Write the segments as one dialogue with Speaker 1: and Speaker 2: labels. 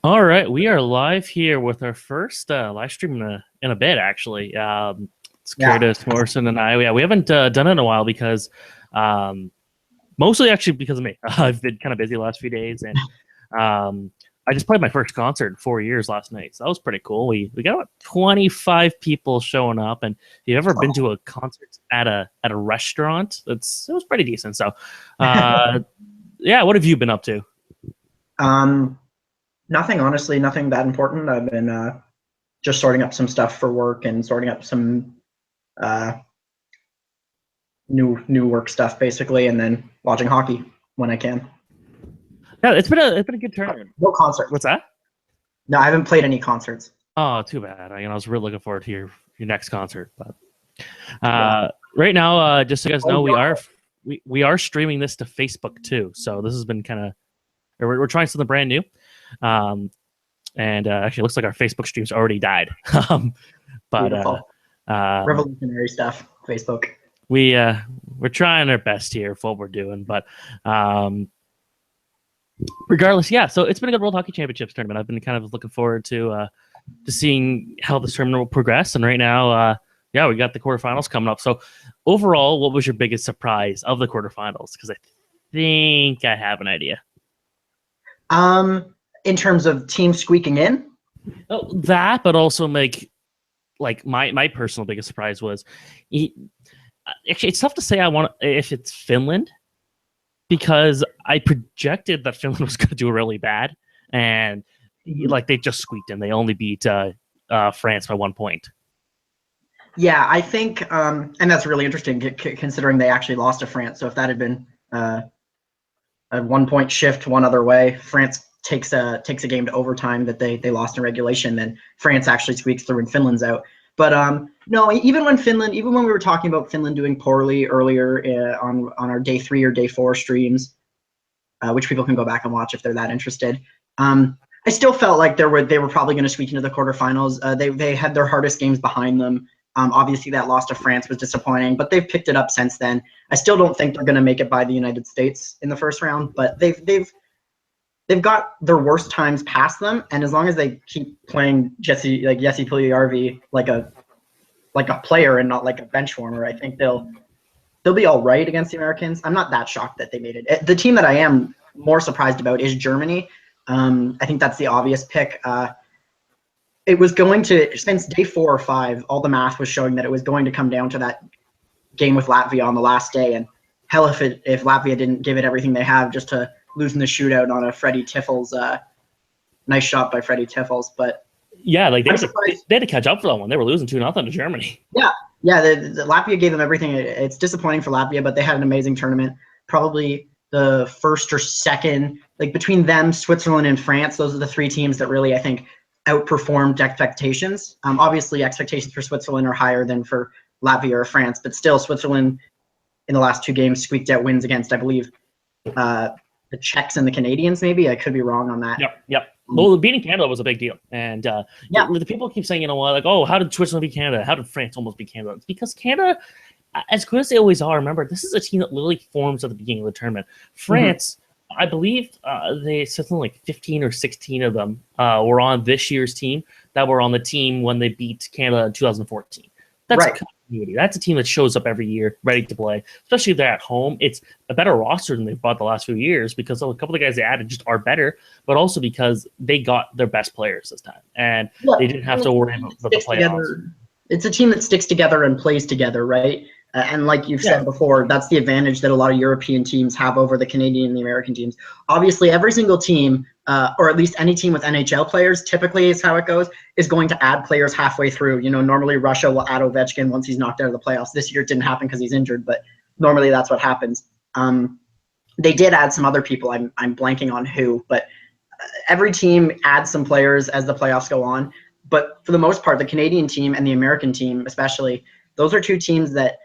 Speaker 1: All right, we are live here with our first live stream in a bit, actually. It's
Speaker 2: Yeah.
Speaker 1: Curtis Morrison and I. Yeah, we haven't done it in a while because, um, mostly actually because of me. I've been kind of busy the last few days, and I just played my first concert in 4 years last night, so that was pretty cool. We got about 25 people showing up, and if you've ever been to a concert at a restaurant, it was pretty decent. So, uh, yeah, what have you been up to?
Speaker 2: Um, Nothing, honestly, nothing that important. I've been just sorting up some stuff for work and sorting up some uh, new work stuff, basically, and then watching hockey when I can.
Speaker 1: Yeah, it's been a good tournament.
Speaker 2: No concert.
Speaker 1: What's that?
Speaker 2: No, I haven't played any concerts.
Speaker 1: Oh, too bad. I was really looking forward to your next concert. But
Speaker 2: Yeah.
Speaker 1: right now, just so you guys know,
Speaker 2: Oh, yeah.
Speaker 1: we are streaming this to Facebook too. So this has been kind of we're trying something brand new. And actually, it looks like our Facebook stream's already died. But
Speaker 2: Beautiful. Revolutionary stuff. Facebook.
Speaker 1: we're trying our best here for what we're doing. But regardless, yeah. So it's been a good World Hockey Championships tournament. I've been kind of looking forward to seeing how this tournament will progress. And right now, yeah, we got the quarterfinals coming up. So overall, what was your biggest surprise of the quarterfinals? Because I think I have an idea.
Speaker 2: In terms of teams squeaking in.
Speaker 1: Oh, that, but also like my personal biggest surprise was actually it's tough to say if it's Finland because I projected that Finland was going to do really bad, and like they just squeaked in. They only beat France by 1 point.
Speaker 2: Yeah, I think, and that's really interesting considering they actually lost to France. So if that had been a 1 point shift one other way, France takes a game to overtime that they lost in regulation, then France actually squeaks through and Finland's out. But no, even when we were talking about Finland doing poorly earlier on our day 3 or day 4 streams, which people can go back and watch if they're that interested. I still felt like they were probably going to squeak into the quarterfinals. They had their hardest games behind them. Obviously, that loss to France was disappointing, but they've picked it up since then. I still don't think they're going to make it by the United States in the first round, but they've got their worst times past them, and as long as they keep playing Jesse Puljujarvi like a player and not like a bench warmer, I think they'll be all right against the Americans. I'm not that shocked that they made it. The team that I am more surprised about is Germany. I think that's the obvious pick. It was going to, since day 4 or 5, all the math was showing that it was going to come down to that game with Latvia on the last day. And hell, if Latvia didn't give it everything they have just to lose in the shootout on a Freddie Tiffels, nice shot by Freddie Tiffels. But
Speaker 1: yeah, like they had to catch up for that one. They were losing 2-0 to Germany.
Speaker 2: Yeah. The Latvia gave them everything. It's disappointing for Latvia, but they had an amazing tournament. Probably the first or second, like between them, Switzerland, and France, those are the 3 teams that really, I think, outperformed expectations. Obviously, expectations for Switzerland are higher than for Latvia or France, but still, Switzerland in the last 2 games squeaked out wins against, I believe, the Czechs and the Canadians. Maybe I could be wrong on that.
Speaker 1: Yep. Well, beating Canada was a big deal, and the people keep saying, like, oh, how did Switzerland beat Canada? How did France almost beat Canada? It's because Canada, as good as they always are, remember, this is a team that literally forms at the beginning of the tournament. France. I believe they said something like 15 or 16 of them were on this year's team that were on the team when they beat Canada in 2014. That's right. Continuity. That's a team that shows up every year, ready to play, especially if they're at home. It's a better roster than they've bought the last few years because a couple of the guys they added just are better, but also because they got their best players this time, and they didn't have to worry about the playoffs.
Speaker 2: It's a team that sticks together and plays together, right? And like you've said before, that's the advantage that a lot of European teams have over the Canadian and the American teams. Obviously, every single team, or at least any team with NHL players, typically is how it goes, is going to add players halfway through. Normally Russia will add Ovechkin once he's knocked out of the playoffs. This year it didn't happen because he's injured, but normally that's what happens. They did add some other people. I'm blanking on who, but every team adds some players as the playoffs go on. But for the most part, the Canadian team and the American team especially, those are 2 teams that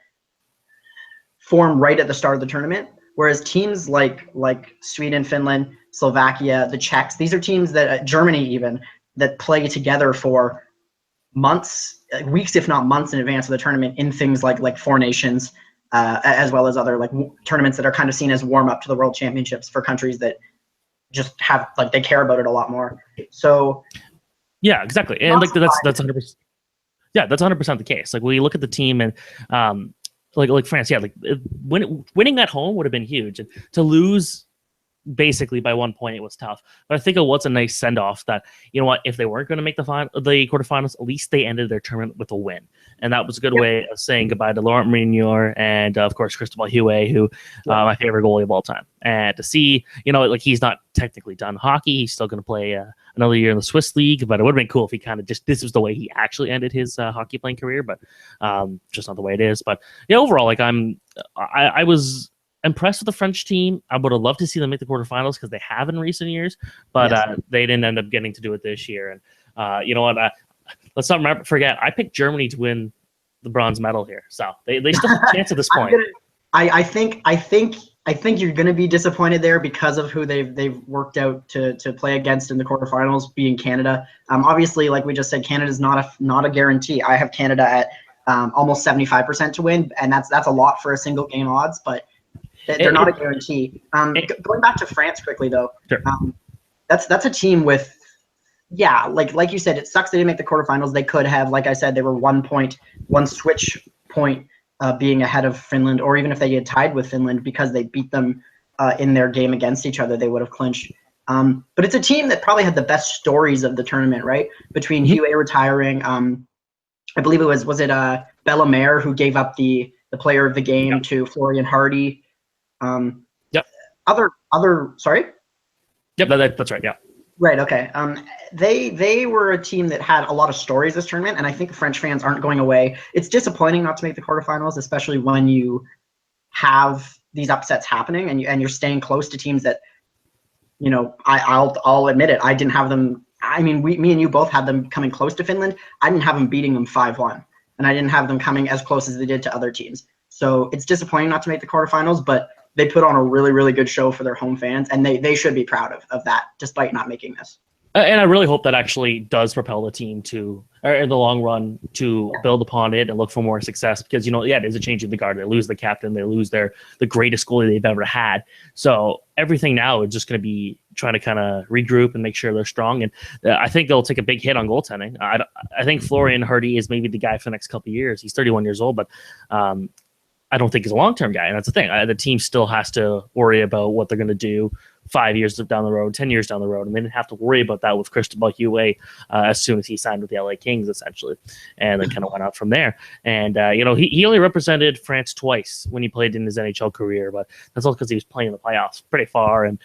Speaker 2: form right at the start of the tournament, whereas teams like Sweden, Finland, Slovakia, the Czechs, these are teams that Germany even, that play together for months, weeks if not months in advance of the tournament in things like Four Nations, as well as other like tournaments that are kind of seen as warm up to the World Championships for countries that just have like they care about it a lot more. So
Speaker 1: yeah, exactly, and like that's 100%. Yeah, that's 100% the case. Like we look at the team and like France, yeah, like winning at home would have been huge, and to lose basically by 1 point, it was tough. But I think it was a nice send off that, you know what, if they weren't going to make the quarterfinals, at least they ended their tournament with a win. And that was a good way of saying goodbye to Laurent Mignon and of course Cristobal Huet, who my favorite goalie of all time. And to see, you know, like he's not technically done hockey, he's still going to play another year in the Swiss league, but it would have been cool if he kind of just, this was the way he actually ended his hockey playing career, but just not the way it is. But yeah, overall, like I was impressed with the French team. I would have loved to see them make the quarterfinals because they have in recent years, but they didn't end up getting to do it this year. And you know what? Let's not forget, I picked Germany to win the bronze medal here, so they still have a chance at this point.
Speaker 2: I think you're going to be disappointed there because of who they've worked out to play against in the quarterfinals, being Canada. Obviously, like we just said, Canada's not a guarantee. I have Canada at almost 75% to win, and that's a lot for a single game odds, but they're not a guarantee. Going back to France quickly, though,
Speaker 1: sure.
Speaker 2: That's a team with, yeah, like you said, it sucks they didn't make the quarterfinals. They could have, like I said, they were 1 switch point being ahead of Finland, or even if they had tied with Finland because they beat them in their game against each other, they would have clinched. But it's a team that probably had the best stories of the tournament, right? Between Huet retiring, I believe it was Bellemare who gave up the player of the game to Florian Hardy. Sorry?
Speaker 1: Yep, that's right, yeah.
Speaker 2: Right, okay. They were a team that had a lot of stories this tournament, and I think French fans aren't going away. It's disappointing not to make the quarterfinals, especially when you have these upsets happening and you're staying close to teams that, you know, I'll admit it, I didn't have them. I mean, me and you both had them coming close to Finland. I didn't have them beating them 5-1, and I didn't have them coming as close as they did to other teams. So it's disappointing not to make the quarterfinals, but they put on a really, really good show for their home fans, and they should be proud of that, despite not making this.
Speaker 1: And I really hope that actually does propel the team to, or in the long run, to build upon it and look for more success. Because, you know, yeah, it is a change in the guard. They lose the captain. They lose the greatest goalie they've ever had. So everything now is just going to be trying to kind of regroup and make sure they're strong. And I think they'll take a big hit on goaltending. I think Florian Hardy is maybe the guy for the next couple of years. He's 31 years old, but I don't think he's a long-term guy, and that's the thing. The team still has to worry about what they're going to do 5 years down the road, 10 years down the road, and they didn't have to worry about that with Cristobal Huet as soon as he signed with the LA Kings, essentially, and then kind of went out from there. And you know, he only represented France twice when he played in his NHL career, but that's all because he was playing in the playoffs pretty far, and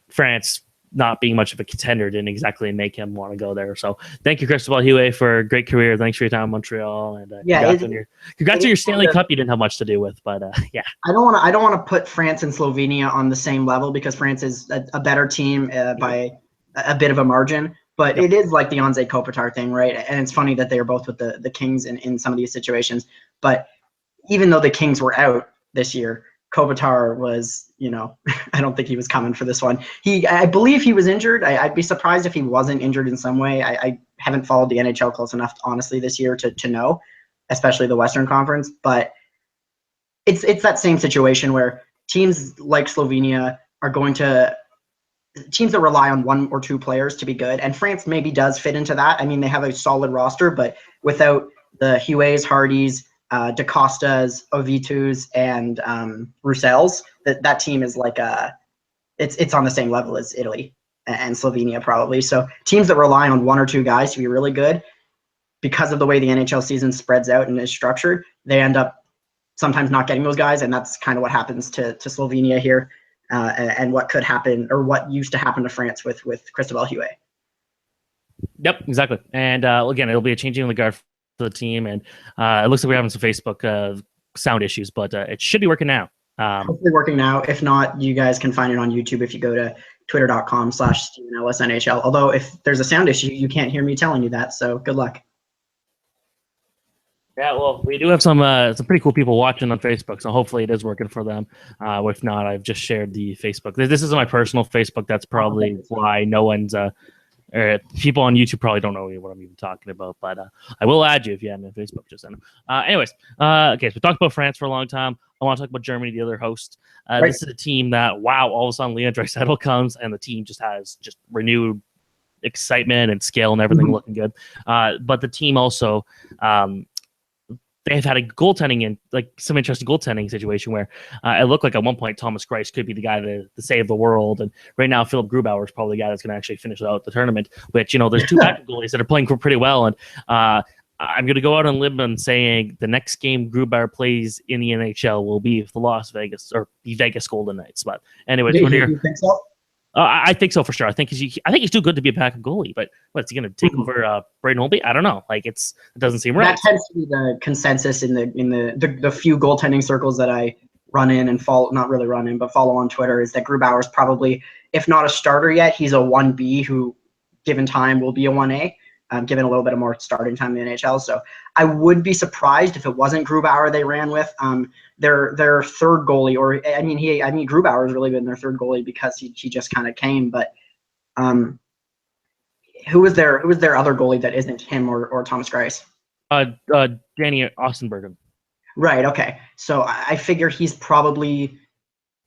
Speaker 1: France not being much of a contender didn't exactly make him want to go there. So thank you, Cristobal Huet, for a great career. Thanks for your time in Montreal, and congrats on your Stanley Cup you didn't have much to do with, but yeah.
Speaker 2: I don't want to put France and Slovenia on the same level because France is a better team by a bit of a margin, but it is like the Anze Kopitar thing, right? And it's funny that they are both with the Kings in some of these situations, but even though the Kings were out this year, Kopitar was, you know, I don't think he was coming for this one. I believe he was injured. I'd be surprised if he wasn't injured in some way. I haven't followed the NHL close enough, honestly, this year to know, especially the Western Conference. But it's that same situation where teams like Slovenia are going to teams that rely on one or two players to be good, and France maybe does fit into that. I mean, they have a solid roster, but without the Huets, Hardys, Da Costas, Ovitus, and Roussels, that team is like it's on the same level as Italy and Slovenia probably. So teams that rely on one or two guys to be really good, because of the way the NHL season spreads out and is structured, they end up sometimes not getting those guys, and that's kind of what happens to Slovenia here, and what could happen, or what used to happen to France with Cristobal Huet.
Speaker 1: Yep, exactly. And again, it'll be a changing of the guard for the team, and it looks like we're having some Facebook sound issues, but it should be working now.
Speaker 2: Hopefully working now. If not, you guys can find it on YouTube if you go to twitter.com/StevenEllisNHL. Although if there's a sound issue, you can't hear me telling you that, so good luck.
Speaker 1: Yeah, well, we do have some pretty cool people watching on Facebook, so hopefully it is working for them. If not, I've just shared the Facebook. This is my personal Facebook. That's probably why no one's People on YouTube probably don't know what I'm even talking about, but I will add you if you have me on Facebook. Just then. Anyways, okay, so we talked about France for a long time. I want to talk about Germany, the other host.
Speaker 2: Right.
Speaker 1: This is a team that, wow, all of a sudden Leon Draisaitl comes and the team just has just renewed excitement and scale and everything looking good. But the team also, they've had a goaltending and like some interesting goaltending situation where it looked like at one point Thomas Greiss could be the guy to save the world, and right now Philip Grubauer is probably the guy that's going to actually finish out the tournament. Which there's two backup goalies that are playing pretty well, and I'm going to go out on a limb and saying the next game Grubauer plays in the NHL will be the Las Vegas or the Vegas Golden Knights. But anyways,
Speaker 2: you think so?
Speaker 1: I think so for sure. I think he's too good to be a backup goalie. But what's he going to take over Braden Holtby? I don't know. Like it doesn't seem right.
Speaker 2: That tends to be the consensus in the few goaltending circles that I run in and follow. Not really run in, but follow on Twitter. Is that Grubauer is probably, if not a starter yet, he's a 1B who, given time, will be a 1A. Given a little bit of more starting time in the NHL. So I would be surprised if it wasn't Grubauer they ran with. Their third goalie, or Grubauer has really been their third goalie because he just kind of came. But who was their other goalie that isn't him or Thomas Greiss?
Speaker 1: Danny Ostenbergen.
Speaker 2: Right. Okay. So I figure he's probably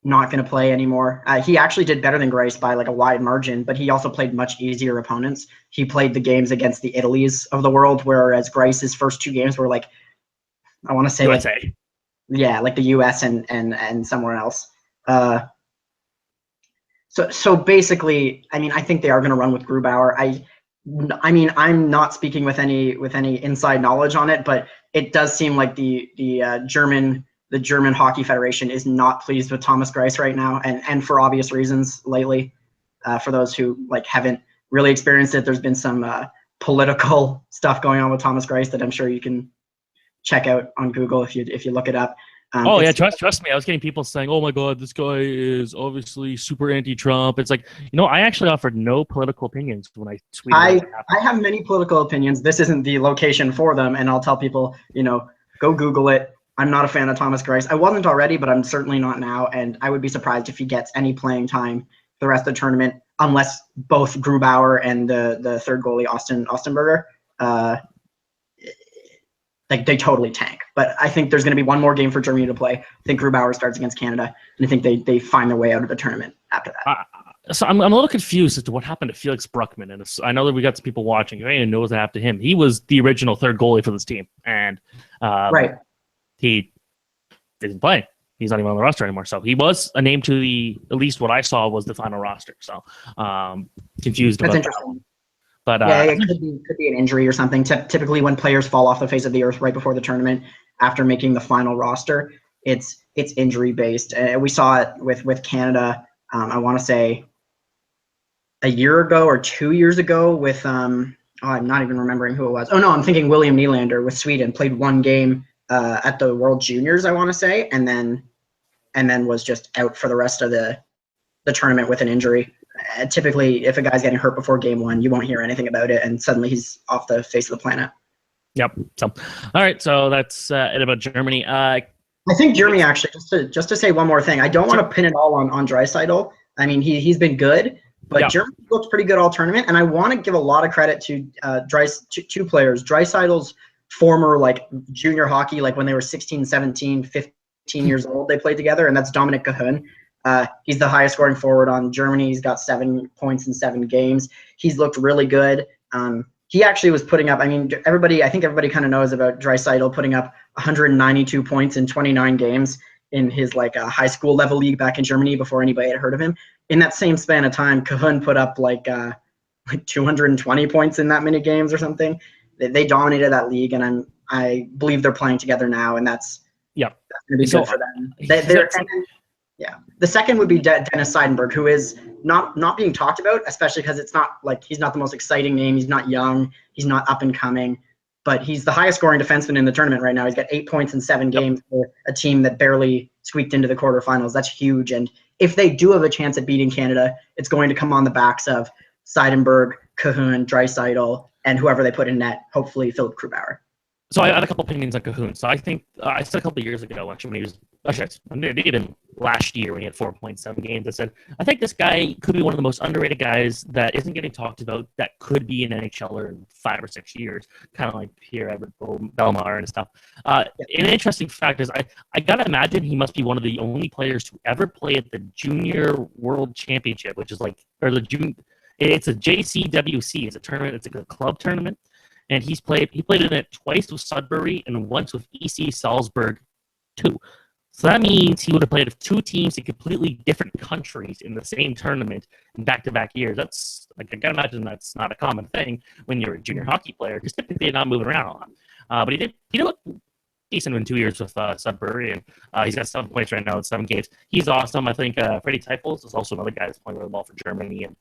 Speaker 2: not going to play anymore. He actually did better than Greiss by like a wide margin, but he also played much easier opponents. He played the games against the Italys of the world, whereas Greiss's first two games were like, I want to say
Speaker 1: USA.
Speaker 2: Like the US and somewhere else. So basically, I think they are going to run with Grubauer. I'm not speaking with any inside knowledge on it, but it does seem like the German Hockey Federation is not pleased with Thomas Greiss right now, and for obvious reasons lately. For those who haven't really experienced it, there's been some political stuff going on with Thomas Greiss that I'm sure you can check out on Google if you look it up.
Speaker 1: Trust me. I was getting people saying, "Oh my God, this guy is obviously super anti-Trump." It's like, I actually offered no political opinions when I tweeted.
Speaker 2: I have many political opinions. This isn't the location for them, and I'll tell people, go Google it. I'm not a fan of Thomas Greiss. I wasn't already, but I'm certainly not now, and I would be surprised if he gets any playing time for the rest of the tournament, unless both Grubauer and the third goalie, Ostenberger, they totally tank. But I think there's going to be one more game for Germany to play. I think Grubauer starts against Canada, and I think they find their way out of the tournament after that.
Speaker 1: So I'm a little confused as to what happened to Felix Bruckman, and I know that we got some people watching. Anyone knows what happened to him? He was the original third goalie for this team, and
Speaker 2: right.
Speaker 1: He didn't play. He's not even on the roster anymore. So he was a name to at least what I saw was the final roster. So confused about that. But
Speaker 2: it could be an injury or something. Typically, when players fall off the face of the earth right before the tournament, after making the final roster, it's injury based. We saw it with Canada. I want to say a year ago or 2 years ago with I'm not even remembering who it was. Oh no, I'm thinking William Nylander with Sweden. Played one game at the World Juniors, I want to say, and then was just out for the rest of the tournament with an injury. Typically, if a guy's getting hurt before game one, you won't hear anything about it, and suddenly he's off the face of the planet.
Speaker 1: Yep. So, all right. So that's it about Germany.
Speaker 2: I think Germany actually, just to say one more thing, I don't want to pin it all on Draisaitl. He's been good, but Germany looked pretty good all tournament, and I want to give a lot of credit to two players. Draisaitl's former junior hockey, when they were 16, 17, 15 years old, they played together, and that's Dominic Cahun. He's the highest scoring forward on Germany. He's got 7 points in 7 games. He's looked really good. He actually was putting up, I think everybody kind of knows about Draisaitl putting up 192 points in 29 games in his high school level league back in Germany before anybody had heard of him. In that same span of time, Cahun put up 220 points in that many games or something. They dominated that league, and I believe they're playing together now, and that's going to be good for them. The second would be Dennis Seidenberg, who is not being talked about, especially because it's not he's not the most exciting name. He's not young. He's not up and coming, but he's the highest scoring defenseman in the tournament right now. He's got 8 points in 7 games for a team that barely squeaked into the quarterfinals. That's huge. And if they do have a chance at beating Canada, it's going to come on the backs of Seidenberg, Cahun, Draisaitl, and whoever they put in net, hopefully Philip Grubauer.
Speaker 1: So I had a couple opinions on Cahun. So I think I said a couple of years ago, actually, when he was last year when he had 4.7 games. I said, I think this guy could be one of the most underrated guys that isn't getting talked about that could be an NHLer in 5 or 6 years, kind of like Pierre-Edouard Bellemare and stuff. An interesting fact is I got to imagine he must be one of the only players to ever play at the Junior World Championship, which is it's a JCWC. It's a tournament. It's a club tournament. And he played in it twice with Sudbury and once with EC Salzburg too. So that means he would have played with 2 teams in completely different countries in the same tournament in back-to-back years. That's I gotta imagine that's not a common thing when you're a junior hockey player because typically you're not moving around a lot. But he did look decent in 2 years with Sudbury, and he's got 7 points right now in 7 games. He's awesome. I think Freddie Teifels is also another guy that's playing really well for Germany, and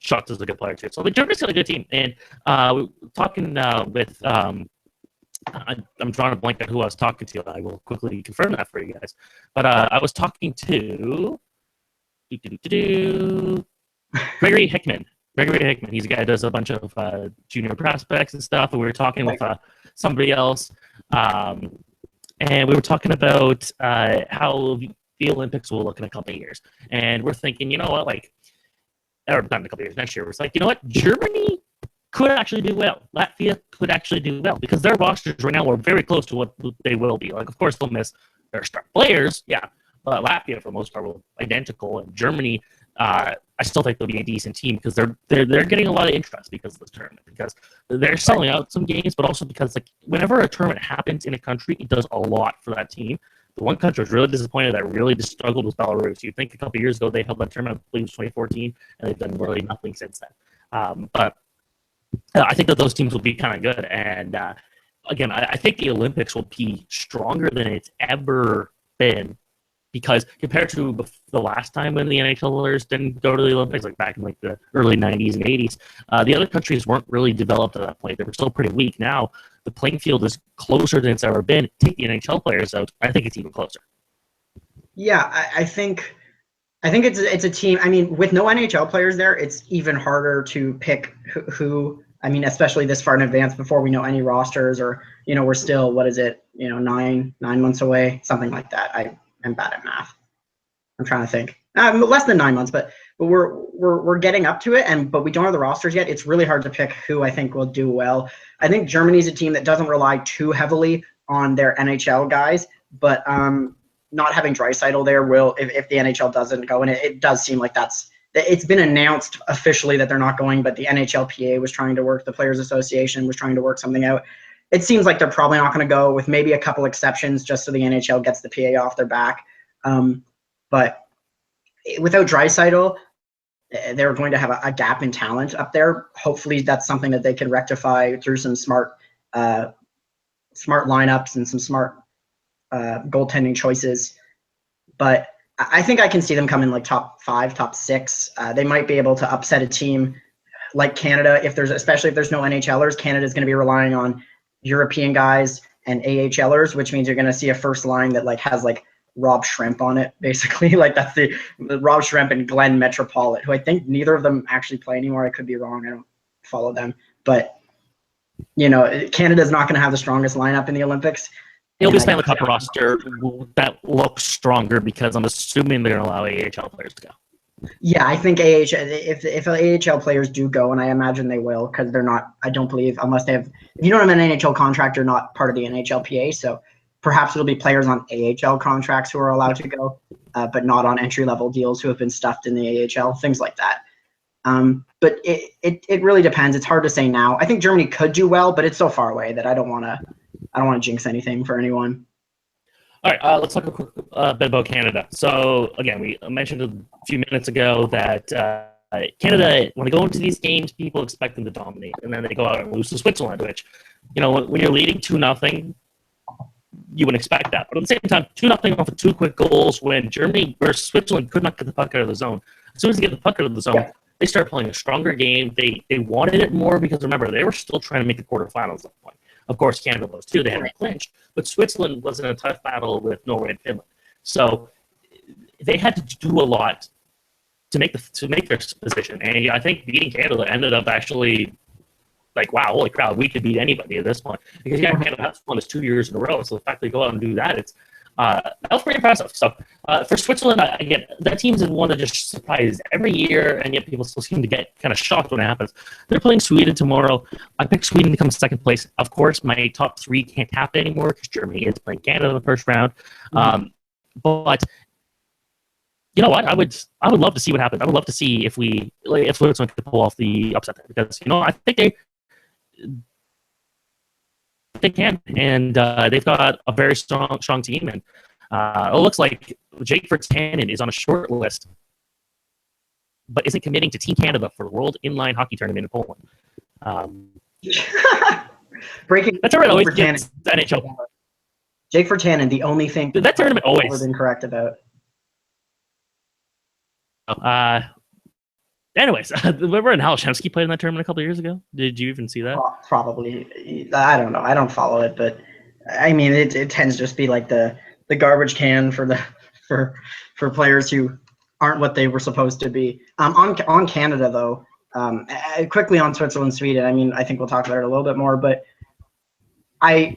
Speaker 1: Schultz is a good player too. So the Germany's got a good team, and we're talking with. I'm drawing a blank on who I was talking to. I will quickly confirm that for you guys. But I was talking to Gregory Hickman. Gregory Hickman. He's a guy that does a bunch of junior prospects and stuff. And we were talking with somebody else. And we were talking about how the Olympics will look in a couple of years. And we're thinking, you know what, or not in a couple of years, next year. We're like, you know what, Germany could actually do well. Latvia could actually do well because their rosters right now are very close to what they will be. Of course, they'll miss their star players, but Latvia, for the most part, will be identical. And Germany, I still think they'll be a decent team because they're getting a lot of interest because of this tournament, because they're selling out some games, but also because whenever a tournament happens in a country, it does a lot for that team. The one country was really disappointed that really just struggled with Belarus. You'd think a couple of years ago they held that tournament, I believe it was 2014, and they've done really nothing since then. But I think that those teams will be kind of good. And again, I think the Olympics will be stronger than it's ever been because compared to the last time when the NHLers didn't go to the Olympics, back in the early 90s and 80s, the other countries weren't really developed at that point. They were still pretty weak. Now the playing field is closer than it's ever been. Take the NHL players out, I think it's even closer.
Speaker 2: Yeah, I think it's a team. I mean, with no NHL players there, it's even harder to pick who. I mean, especially this far in advance before we know any rosters, or we're still 9 months away, something like that. I am bad at math. I'm trying to think. Less than 9 months, but we're getting up to it, but we don't have the rosters yet. It's really hard to pick who I think will do well. I think Germany's a team that doesn't rely too heavily on their NHL guys, but not having Draisaitl there will, if the NHL doesn't go, and it does seem like it's been announced officially that they're not going, but the NHLPA was trying to work, the Players Association was trying to work something out. It seems like they're probably not going to go, with maybe a couple exceptions just so the NHL gets the PA off their back. But without Draisaitl, they're going to have a gap in talent up there. Hopefully that's something that they can rectify through some smart lineups and some smart goaltending choices. But I think I can see them coming top 5, top 6. They might be able to upset a team like Canada especially if there's no NHLers. Canada's going to be relying on European guys and AHLers, which means you're going to see a first line that has Rob Schremp on it, basically. That's the Rob Schremp and Glenn Metropolitan, who I think neither of them actually play anymore. I could be wrong. I don't follow them, but Canada's not going to have the strongest lineup in the Olympics.
Speaker 1: They'll be playing the cup roster that looks stronger because I'm assuming they're going to allow AHL players to go.
Speaker 2: Yeah, I think if AHL players do go, and I imagine they will, because they're not, I don't believe, unless they have, if you don't have an NHL contract, you're not part of the NHLPA, so perhaps it'll be players on AHL contracts who are allowed to go, but not on entry-level deals who have been stuffed in the AHL, things like that. But it really depends. It's hard to say now. I think Germany could do well, but it's so far away that I don't want to jinx anything for anyone.
Speaker 1: All right, let's talk a quick bit about Canada. So, again, we mentioned a few minutes ago that Canada, when they go into these games, people expect them to dominate, and then they go out and lose to Switzerland, which, when you're leading 2-0, you wouldn't expect that. But at the same time, 2-0 off of 2 quick goals when Germany versus Switzerland could not get the puck out of the zone. As soon as they get the puck out of the zone, they start playing a stronger game. They wanted it more because, remember, they were still trying to make the quarterfinals at that point. Of course, Canada was too. They had a clinch. But Switzerland was in a tough battle with Norway and Finland. So they had to do a lot to make their position. And I think beating Canada ended up actually wow, holy crap, we could beat anybody at this point. Because Canada has won this 2 years in a row. So the fact they go out and do that, it's That was pretty impressive. So for Switzerland, again, that team's one that just surprises every year, and yet people still seem to get kind of shocked when it happens. They're playing Sweden tomorrow. I picked Sweden to come second place. Of course, my top three can't happen anymore because Germany is playing Canada in the first round. But you know what? I would love to see what happens. I would love to see if Switzerland could pull off the upset there, because I think they can, and they've got a very strong team, and it looks like Jake Virtanen is on a short list, but isn't committing to Team Canada for the World Inline Hockey Tournament in Poland.
Speaker 2: Breaking.
Speaker 1: That's all right. Always gets NHL.
Speaker 2: Jake Virtanen, the only thing
Speaker 1: that tournament always
Speaker 2: been correct about.
Speaker 1: Anyways, remember Halushevsky played in that tournament a couple of years ago? Did you even see that?
Speaker 2: Probably. I don't know. I don't follow it, but I mean, it tends to just be like the garbage can for players who aren't what they were supposed to be. On Canada though, quickly on Switzerland, Sweden. I mean, I think we'll talk about it a little bit more, but I've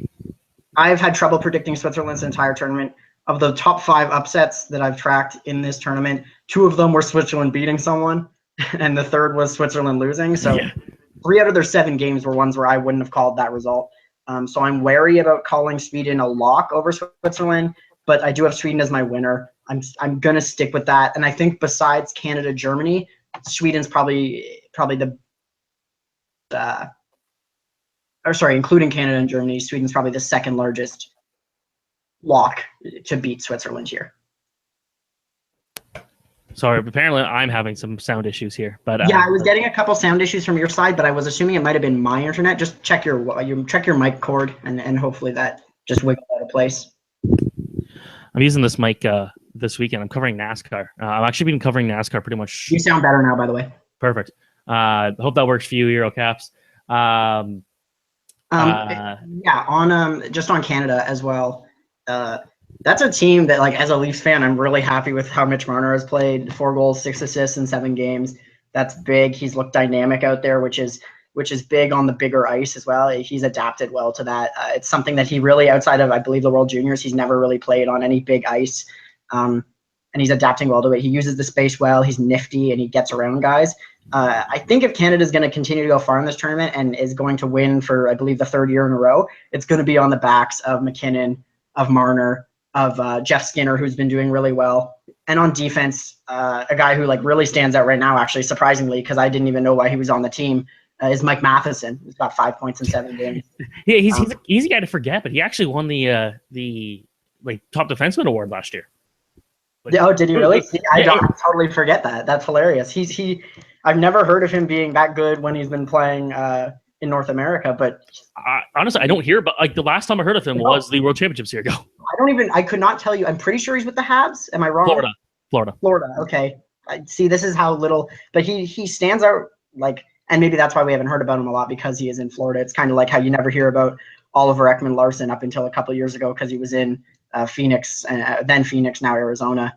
Speaker 2: had trouble predicting Switzerland's entire tournament. Of the top 5 upsets that I've tracked in this tournament, 2 of them were Switzerland beating someone, and the third was Switzerland losing. So 3 out of their 7 games were ones where I wouldn't have called that result. So I'm wary about calling Sweden a lock over Switzerland, but I do have Sweden as my winner. I'm gonna stick with that, and I think besides Canada, Germany, Sweden's probably including Canada and Germany, Sweden's probably the second largest lock to beat Switzerland here.
Speaker 1: Sorry, apparently I'm having some sound issues here. But
Speaker 2: yeah, I was getting a couple sound issues from your side, but I was assuming it might have been my internet. Just check your mic cord, and hopefully that just wiggles out of place.
Speaker 1: I'm using this mic this weekend. I'm covering NASCAR. I've actually been covering NASCAR pretty much.
Speaker 2: You sound better now, by the way.
Speaker 1: Perfect. Hope that works for you, Euro Caps.
Speaker 2: Yeah, on just on Canada as well. That's a team that, like, as a Leafs fan, I'm really happy with how Mitch Marner has played. 4 goals, 6 assists in 7 games. That's big. He's looked dynamic out there, which is big on the bigger ice as well. He's adapted well to that. It's something that he really, outside of, I believe, the World Juniors, he's never really played on any big ice. And he's adapting well to it. He uses the space well. He's nifty, and he gets around guys. I think if Canada is going to continue to go far in this tournament and is going to win for, I believe, the 3rd year in a row, it's going to be on the backs of McKinnon, of Marner, of Jeff Skinner, who's been doing really well. And on defense, a guy who really stands out right now, actually, surprisingly, because I didn't even know why he was on the team, is Mike Matheson. He's got 5 points in 7 games.
Speaker 1: Yeah, he's an easy guy to forget, but he actually won the top defenseman award last year.
Speaker 2: Oh, did he really? I totally forget that. That's hilarious. I've never heard of him being that good when he's been playing in North America, but
Speaker 1: honestly, I don't hear. But the last time I heard of him was the World Championships here ago.
Speaker 2: I could not tell you. I'm pretty sure he's with the Habs. Am I wrong?
Speaker 1: Florida.
Speaker 2: Okay. See, this is how little, but he stands out, and maybe that's why we haven't heard about him a lot, because he is in Florida. It's kind of like how you never hear about Oliver Ekman-Larsson up until a couple of years ago because he was in Phoenix, then Phoenix, now Arizona.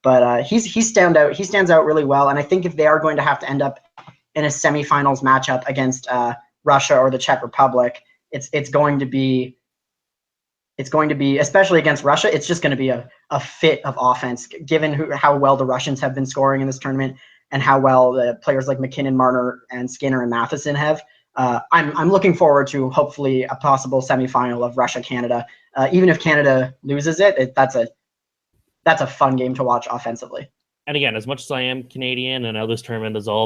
Speaker 2: But he stands out really well, and I think if they are going to have to end up in a semifinals matchup against Russia or the Czech Republic, it's going to be, especially against Russia, it's just going to be a fit of offense, given how well the Russians have been scoring in this tournament and how well the players like McKinnon, Marner, and Skinner and Matheson have. I'm looking forward to hopefully a possible semifinal of Russia-Canada. Even if Canada loses it, that's a fun game to watch offensively.
Speaker 1: And again, as much as I am Canadian, and I know this tournament is all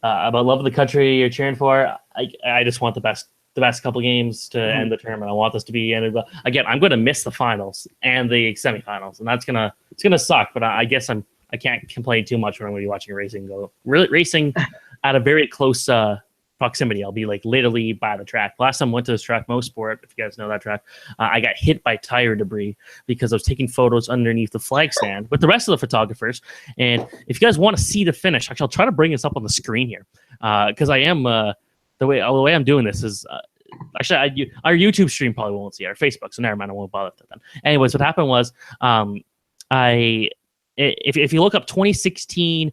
Speaker 1: about loving the country you're cheering for, I just want the best couple games to end the tournament. I want this to be ended. Again, I'm going to miss the finals and the semifinals, and it's gonna suck. But I guess I can't complain too much when I'm going to be watching racing at a very close proximity. I'll be literally by the track. Last time I went to this track, Mosport, if you guys know that track, I got hit by tire debris because I was taking photos underneath the flag stand with the rest of the photographers. And if you guys want to see the finish, actually, I'll try to bring this up on the screen here because I am the way I'm doing this is actually our YouTube stream probably won't see it, our Facebook, so never mind, I won't bother with it then. Anyways, what happened was if you look up 2016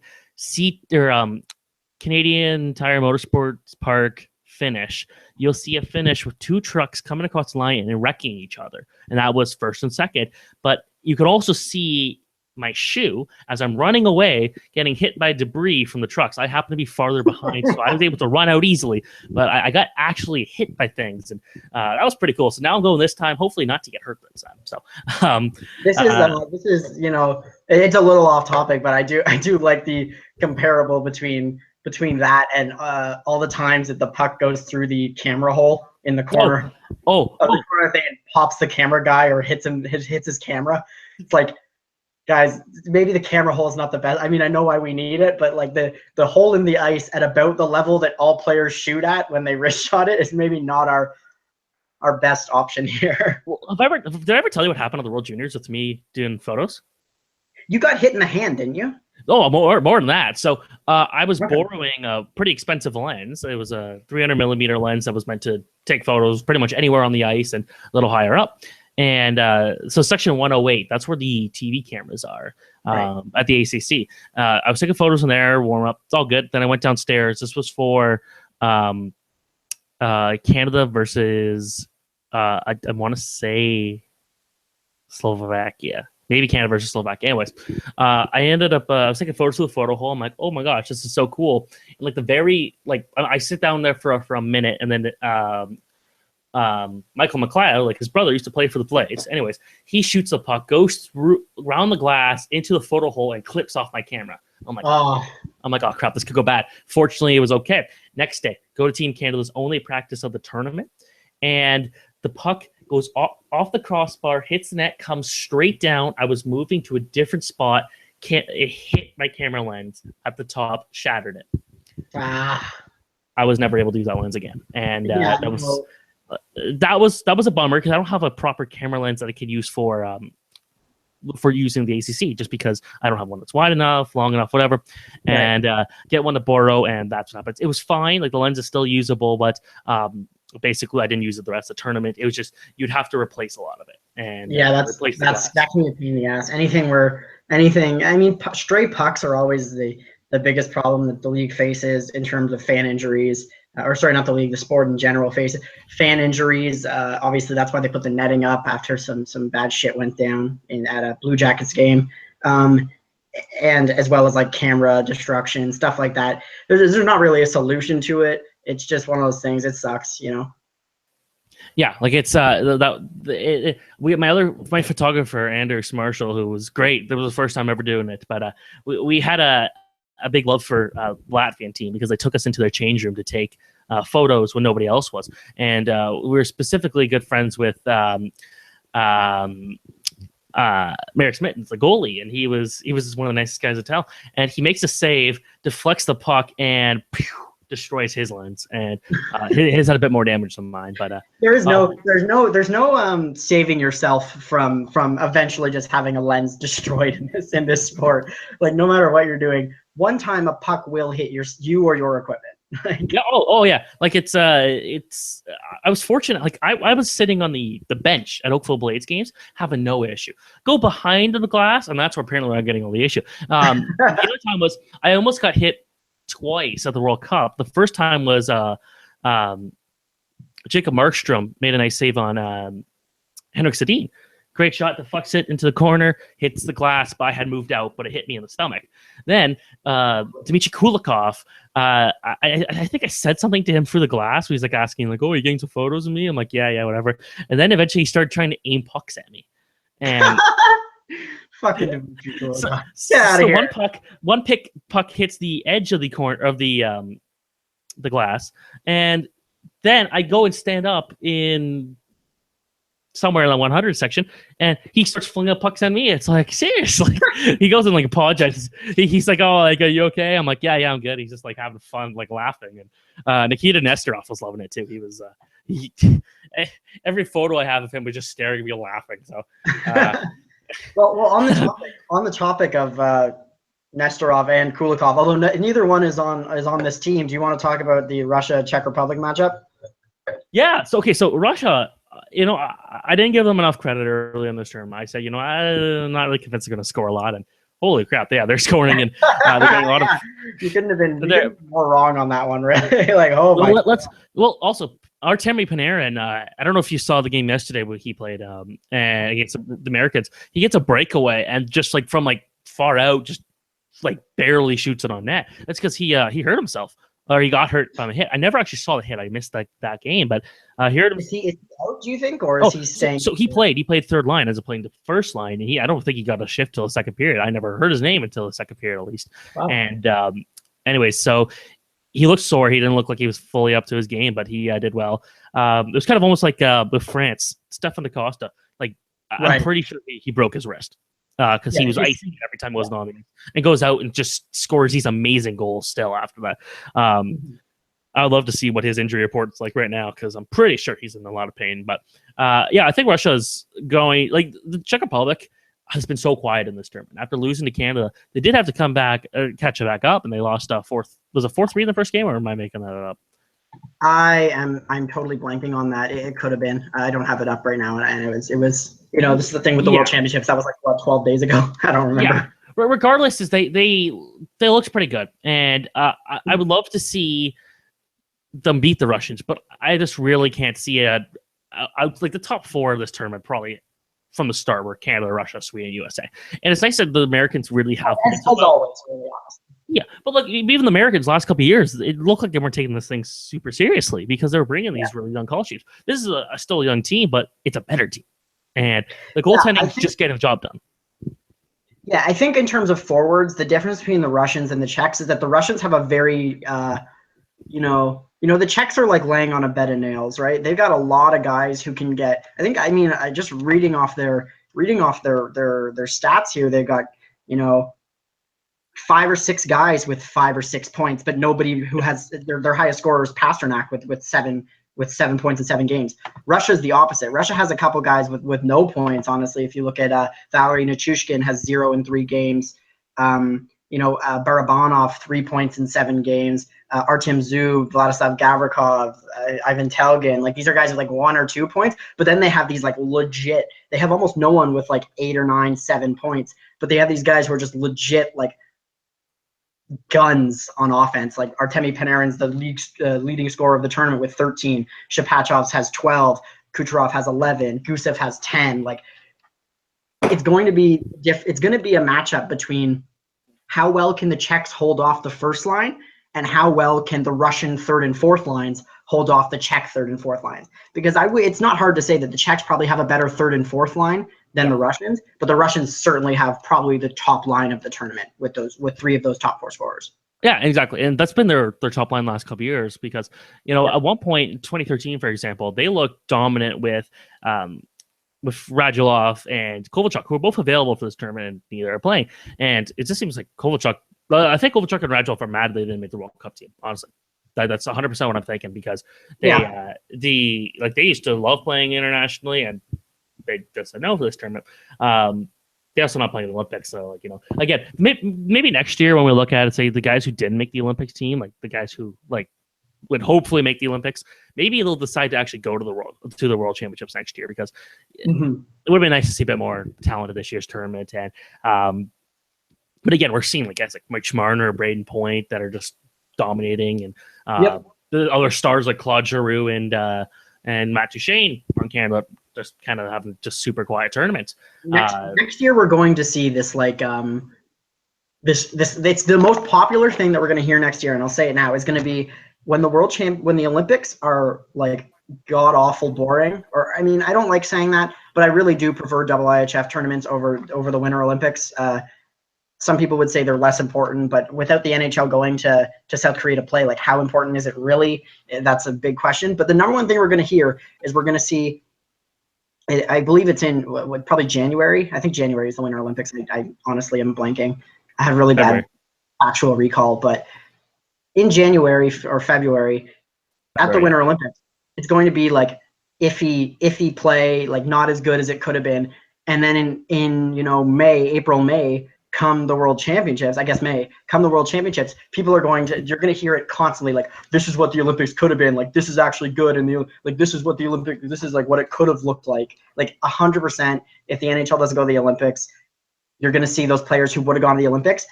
Speaker 1: Canadian Tire Motorsports Park finish, you'll see a finish with two trucks coming across the line and wrecking each other. And that was first and second. But you could also see my shoe as I'm running away, getting hit by debris from the trucks. I happen to be farther behind, so I was able to run out easily. But I got actually hit by things, and that was pretty cool. So now I'm going this time, hopefully not to get hurt this time. So
Speaker 2: this is it's a little off topic, but I do like the comparable between that and all the times that the puck goes through the camera hole in the corner. The corner thing and pops the camera guy or hits his camera. It's like, guys, maybe the camera hole is not the best. I mean, I know why we need it, but like the hole in the ice at about the level that all players shoot at when they wrist shot it is maybe not our best option here.
Speaker 1: Well, did I ever tell you what happened at the World Juniors with me doing photos?
Speaker 2: You got hit in the hand, didn't you?
Speaker 1: Oh, more than that. So I was borrowing a pretty expensive lens. It was a 300 millimeter lens that was meant to take photos pretty much anywhere on the ice and a little higher up. And so section 108, that's where the TV cameras are at the ACC. I was taking photos in there, warm up. It's all good. Then I went downstairs. This was for Canada versus, I want to say Slovakia. Maybe Canada versus Slovakia. Anyways, I ended up, I was taking photos of the photo hole. I'm like, oh my gosh, this is so cool. And like I sit down there for a minute, and then Michael McLeod, like his brother, used to play for the Blades. Anyways, he shoots the puck, goes around the glass into the photo hole, and clips off my camera. I'm like, oh crap, this could go bad. Fortunately, it was okay. Next day, go to Team Canada's only practice of the tournament, and the puck goes off the crossbar, hits the net, comes straight down. I was moving to a different spot. It hit my camera lens at the top, shattered it. I was never able to use that lens again, and that was a bummer because I don't have a proper camera lens that I could use for using the ACC, just because I don't have one that's wide enough, long enough, whatever, and get one to borrow, and that's what happens. It was fine, like the lens is still usable, but basically I didn't use it the rest of the tournament. It was just you'd have to replace a lot of it, and that can be a pain in the ass. I mean, stray pucks are always the biggest problem that the league faces in terms of fan injuries. Or sorry, not the league, the sport in general faces fan injuries. Obviously, that's why they put the netting up after some bad shit went down at a Blue Jackets game, and as well as like camera destruction, stuff like that. There's not really a solution to it. It's just one of those things. It sucks, you know. Yeah, like it's my photographer Anders Marshall, who was great. That was the first time ever doing it, but we had a big love for Latvian team because they took us into their change room to take photos when nobody else was, and we were specifically good friends with Merrick Smittens, the goalie, and he was one of the nicest guys to tell. And he makes a save, deflects the puck, and destroys his lens. And his had a bit more damage than mine. But there's
Speaker 2: no saving yourself from eventually just having a lens destroyed in this sport. Like no matter what you're doing, one time a puck will hit you or your equipment.
Speaker 1: Yeah. Oh yeah. Like it's I was fortunate. Like I was sitting on the bench at Oakville Blades games, having no issue. Go behind the glass, and that's where apparently I'm getting all the issue. The other time was I almost got hit twice at the World Cup. The first time was Jacob Markstrom made a nice save on Henrik Sedin. Great shot, deflects it into the corner, hits the glass, but I had moved out, but it hit me in the stomach. Then Dmitry Kulikov, I think I said something to him through the glass. He's like asking, like, "Oh, are you getting some photos of me?" I'm like, "Yeah, whatever." And then eventually he started trying to aim pucks at me. And
Speaker 2: fucking Dmitry Kulikov.
Speaker 1: One puck hits the edge of the corner of the glass, and then I go and stand up in somewhere in the 100 section, and he starts flinging pucks at me. It's like, seriously. He goes and like apologizes. He's like, "Oh, like, are you okay?" I'm like, yeah, I'm good. He's just like having fun, like laughing. And Nikita Nesterov was loving it too. He was every photo I have of him was just staring at me laughing. So
Speaker 2: well on the topic of Nesterov and Kulikov, although neither one is on this team, do you want to talk about the Russia-Czech Republic matchup?
Speaker 1: Yeah. So Russia, I didn't give them enough credit early in this term. I said, I'm not really convinced they're going to score a lot. And holy crap, yeah, they're scoring and they're getting a lot of.
Speaker 2: You couldn't have been more wrong on that one, really. Like, oh my.
Speaker 1: Well, also Artemi Panarin. I don't know if you saw the game yesterday where he played and against the Americans. He gets a breakaway and just like from like far out, just like barely shoots it on net. That's because he hurt himself. Or he got hurt from a hit. I never actually saw the hit. I missed that game, but he hurt him.
Speaker 2: Is he out, do you think, or is he staying?
Speaker 1: So he played. He played third line as opposed to the first line. And I don't think he got a shift till the second period. I never heard his name until the second period, at least. Wow. And anyways, so he looked sore. He didn't look like he was fully up to his game, but he did well. It was kind of almost like with France, Stefan DaCosta. Like I'm pretty sure he broke his wrist. Because he was icing every time he wasn't on, and goes out and just scores these amazing goals still after that. I would love to see what his injury report's like right now, because I'm pretty sure he's in a lot of pain. But I think Russia's going, like, the Czech Republic has been so quiet in this tournament. After losing to Canada, they did have to come back, catch it back up, and they lost fourth. Was it 4-3 in the first game, or am I making that up?
Speaker 2: I'm totally blanking on that. It could have been. I don't have it up right now, and it was. You know, this is the thing with the World Championships. That was like, what, 12 days ago? I don't remember.
Speaker 1: Yeah. Regardless, is they looked pretty good, and I would love to see them beat the Russians, but I just really can't see it. Like the top four of this tournament probably from the start were Canada, Russia, Sweden, USA, and it's nice that the Americans really have.
Speaker 2: As always, really honest.
Speaker 1: Yeah, but look, even the Americans last couple of years, it looked like they weren't taking this thing super seriously because they were bringing these really young call sheets. This is a still a young team, but it's a better team. And the goaltending is just getting the job done.
Speaker 2: Yeah, I think in terms of forwards, the difference between the Russians and the Czechs is that the Russians have a very, the Czechs are like laying on a bed of nails, right? They've got a lot of guys who can get. Just reading off their stats here, they've got 5 or 6 guys with 5 or 6 points, but nobody who has their highest scorer is Pasternak with 7 points in 7 games. Russia's the opposite. Russia has a couple guys with no points, honestly. If you look at Valery Nichushkin has 0 in 3 games. Barabanov, 3 points in 7 games. Artem Zub, Vladislav Gavrikov, Ivan Telgin. Like, these are guys with like 1 or 2 points, but then they have these like legit, they have almost no one with like 8 or 9, 7 points, but they have these guys who are just legit like guns on offense. Like Artemi Panarin's the league's leading scorer of the tournament with 13. Shapachov's has 12. Kucherov has 11. Gusev has 10. Like, it's going to be a matchup between how well can the Czechs hold off the first line and how well can the Russian third and fourth lines hold off the Czech third and fourth lines. Because it's not hard to say that the Czechs probably have a better third and fourth line than the Russians, but the Russians certainly have probably the top line of the tournament with 3 of those top 4 scorers. Yeah,
Speaker 1: exactly. And that's been their top line last couple of years because, at one point in 2013, for example, they looked dominant with Radulov and Kovalchuk, who were both available for this tournament and neither are playing. And it just seems like Kovalchuk, I think Kovalchuk and Radulov are mad they didn't make the World Cup team, honestly. That's 100% what I'm thinking because they used to love playing internationally and they just said no for this tournament. They also not playing the Olympics, so again, maybe next year when we look at it, say the guys who didn't make the Olympics team, like the guys who would hopefully make the Olympics, maybe they'll decide to actually go to the World Championships next year because it would have been nice to see a bit more talent at this year's tournament. And but again, we're seeing guys like Mike Schmarner, Braden Point that are just dominating, and the other stars like Claude Giroux and Matt Duchene on Canada just kind of having just super quiet tournaments.
Speaker 2: Next year, we're going to see this it's the most popular thing that we're going to hear next year, and I'll say it now, is going to be when the when the Olympics are like god awful boring. Or I don't like saying that, but I really do prefer IIHF tournaments over the Winter Olympics. Some people would say they're less important, but without the NHL going to South Korea to play, like, how important is it really? That's a big question. But the number one thing we're going to hear is we're going to see, I believe it's in probably January. I think January is the Winter Olympics. I honestly am blanking. I have really bad actual recall, but in January or February at the Winter Olympics, it's going to be like iffy play, like not as good as it could have been. And then in April, May, come the World Championships, come the World Championships, you're going to hear it constantly, like, this is what the Olympics could have been, like, this is actually good, and this is what the Olympics, this is like what it could have looked like 100%. If the NHL doesn't go to the Olympics, you're going to see those players who would have gone to the Olympics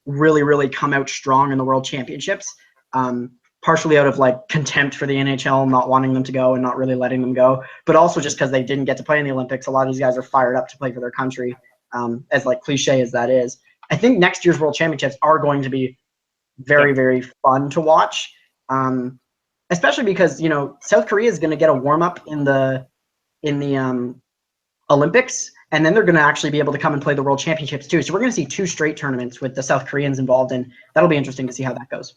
Speaker 2: really, really come out strong in the World Championships, partially out of like contempt for the NHL, not wanting them to go and not really letting them go, but also just because they didn't get to play in the Olympics. A lot of these guys are fired up to play for their country, as like cliche as that is. I think next year's World Championships are going to be very, very fun to watch, especially because, you know, South Korea is going to get a warm-up in the Olympics, and then they're going to actually be able to come and play the World Championships too. So we're going to see 2 straight tournaments with the South Koreans involved, and that'll be interesting to see how that goes.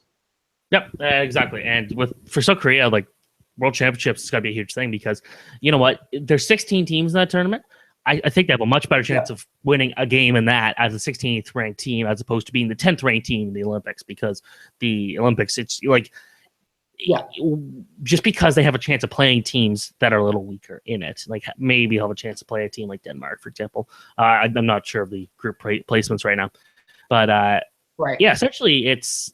Speaker 1: Yep, exactly. And for South Korea, like World Championships is got to be a huge thing because you know what? There's 16 teams in that tournament. I think they have a much better chance of winning a game in that as a 16th ranked team as opposed to being the 10th ranked team in the Olympics, because the Olympics, it's like just because they have a chance of playing teams that are a little weaker in it. Like maybe have a chance to play a team like Denmark, for example. I'm not sure of the group placements right now, but yeah, essentially it's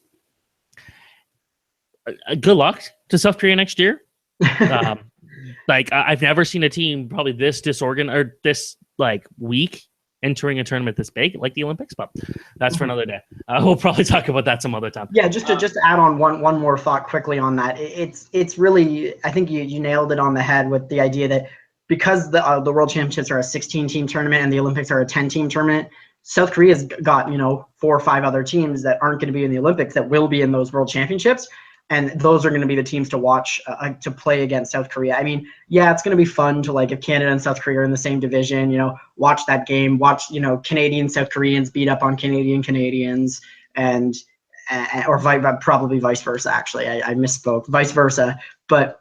Speaker 1: good luck to South Korea next year. Like I've never seen a team probably this disorganized or this like weak entering a tournament this big like the Olympics, but that's for another day. We'll probably talk about that some other time.
Speaker 2: Yeah, just to add on one more thought quickly on that. It's really, I think you nailed it on the head with the idea that because the World Championships are a 16-team tournament and the Olympics are a 10-team tournament, South Korea's got, you know, 4 or 5 other teams that aren't going to be in the Olympics that will be in those World Championships. And those are going to be the teams to watch to play against South Korea. I mean, yeah, it's going to be fun to, like, if Canada and South Korea are in the same division, you know, watch that game, watch, you know, Canadian South Koreans beat up on Canadians and or probably vice versa. Actually, I misspoke, vice versa. But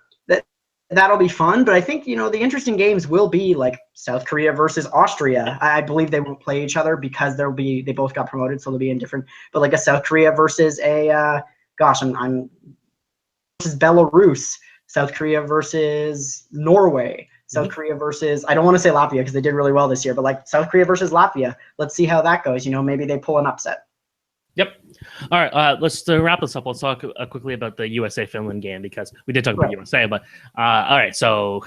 Speaker 2: that'll be fun. But I think, you know, the interesting games will be like South Korea versus Austria. I believe they won't play each other because they both got promoted, so they'll be in different. But like a South Korea versus a versus Belarus, South Korea versus Norway, South Korea versus, I don't want to say Latvia because they did really well this year, but like South Korea versus Latvia. Let's see how that goes. You know, maybe they pull an upset.
Speaker 1: Yep. All right. Let's wrap this up. Let's talk quickly about the USA-Finland game because we did talk about USA, but all right. So